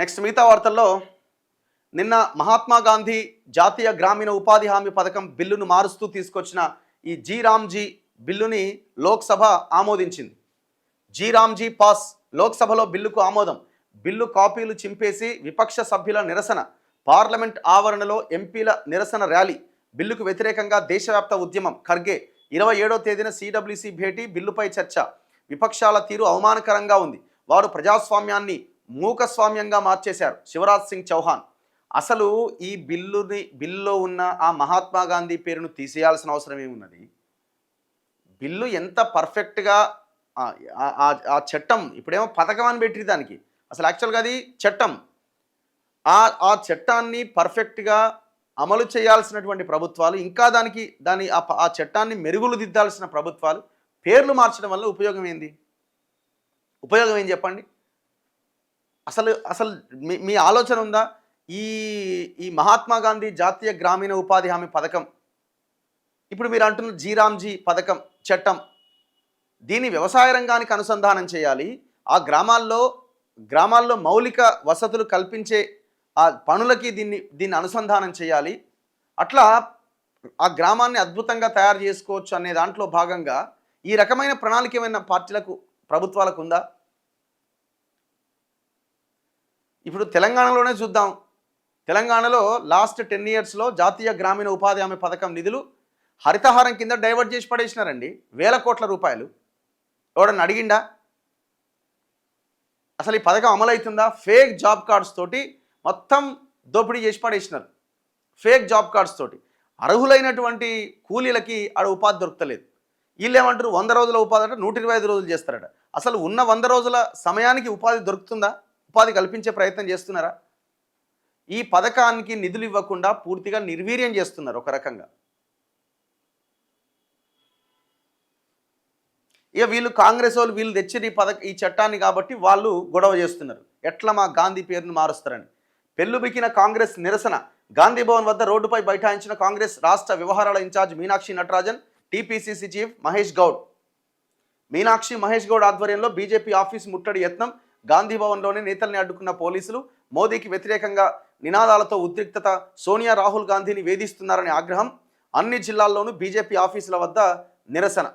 Next మిగతా వార్తల్లో నిన్న మహాత్మా గాంధీ జాతీయ గ్రామీణ ఉపాధి హామీ పథకం బిల్లును మారుస్తూ తీసుకొచ్చిన ఈ జీ రామ్జీ బిల్లుని లోక్సభ ఆమోదించింది. G Ramji pass. లోక్సభలో బిల్లుకు ఆమోదం. బిల్లు కాపీలు చింపేసి విపక్ష సభ్యుల నిరసన. పార్లమెంట్ ఆవరణలో ఎంపీల నిరసన ర్యాలీ. బిల్లుకు వ్యతిరేకంగా దేశవ్యాప్త ఉద్యమం. ఖర్గే 27వ తేదీన సిడబ్ల్యూసి భేటీ. బిల్లుపై చర్చ. విపక్షాల తీరు అవమానకరంగా ఉంది. వారు ప్రజాస్వామ్యాన్ని మూకస్వామ్యంగా మార్చేశారు. శివరాజ్ సింగ్ చౌహాన్. అసలు ఈ బిల్లులో ఉన్న ఆ మహాత్మా గాంధీ పేరును తీసేయాల్సిన అవసరం ఏమున్నది? బిల్లు ఎంత పర్ఫెక్ట్గా ఆ చట్టం, ఇప్పుడేమో పథకం అని పెట్టి దానికి అసలు యాక్చువల్గా అది చట్టం. ఆ చట్టాన్ని పర్ఫెక్ట్గా అమలు చేయాల్సినటువంటి ప్రభుత్వాలు, ఇంకా ఆ చట్టాన్ని మెరుగులు దిద్దాల్సిన ప్రభుత్వాలు పేర్లు మార్చడం వల్ల ఉపయోగం ఏంది? ఉపయోగం ఏం చెప్పండి? అసలు మీ ఆలోచన ఉందా? ఈ మహాత్మా గాంధీ జాతీయ గ్రామీణ ఉపాధి హామీ పథకం, ఇప్పుడు మీరు అంటున్న జీ రామ్జీ పథకం చట్టం, దీన్ని వ్యవసాయ రంగానికి అనుసంధానం చేయాలి. ఆ గ్రామాల్లో మౌలిక వసతులు కల్పించే ఆ పనులకి దీన్ని అనుసంధానం చేయాలి. అట్లా ఆ గ్రామాన్ని అద్భుతంగా తయారు చేసుకోవచ్చు అనే దాంట్లో భాగంగా ఈ రకమైన ప్రణాళిక ఏమైనా పార్టీలకు, ప్రభుత్వాలకు ఉందా? ఇప్పుడు తెలంగాణలోనే చూద్దాం. తెలంగాణలో లాస్ట్ 10 yearsలో జాతీయ గ్రామీణ ఉపాధి హామీ పథకం నిధులు హరితహారం కింద డైవర్ట్ చేసి పడేసినారండి. వేల కోట్ల రూపాయలు. ఎవడన్నా అడిగిండా? అసలు ఈ పథకం అమలవుతుందా? ఫేక్ జాబ్ కార్డ్స్ తోటి మొత్తం దోపిడీ చేసి పడేసినారు. ఫేక్ జాబ్ కార్డ్స్ తోటి అర్హులైనటువంటి కూలీలకి ఆడ ఉపాధి దొరకలేదు. వీళ్ళు ఏమంటారు 100 రోజుల ఉపాధి అంటే 125 రోజులు చేస్తారట. అసలు ఉన్న 100 రోజుల సమయానికి ఉపాధి దొరుకుతుందా? ఉపాధి కల్పించే ప్రయత్నం చేస్తున్నారా? ఈ పథకానికి నిధులు ఇవ్వకుండా పూర్తిగా నిర్వీర్యం చేస్తున్నారు ఒక రకంగా. ఇక వీళ్ళు కాంగ్రెస్ వాళ్ళు వీళ్ళు తెచ్చిన ఈ చట్టాన్ని కాబట్టి వాళ్ళు గొడవ చేస్తున్నారు. ఎట్లా మా గాంధీ పేరును మారుస్తారని. పెళ్ళుబికిన కాంగ్రెస్ నిరసన. గాంధీ భవన్ వద్ద రోడ్డుపై బైఠాయించిన కాంగ్రెస్ రాష్ట్ర వ్యవహారాల incharge Meenakshi Natarajan, TPCC chief Mahesh Goud. Meenakshi Mahesh Goud ఆధ్వర్యంలో బీజేపీ ఆఫీస్ ముట్టడి యత్నం. గాంధీ భవన్లోనే నేతల్ని అడ్డుకున్న పోలీసులు. మోదీకి వ్యతిరేకంగా నినాదాలతో ఉద్రిక్తత. సోనియా రాహుల్ గాంధీని వేధిస్తున్నారనే ఆగ్రహం. అన్ని జిల్లాల్లోనూ బీజేపీ ఆఫీసుల వద్ద నిరసన.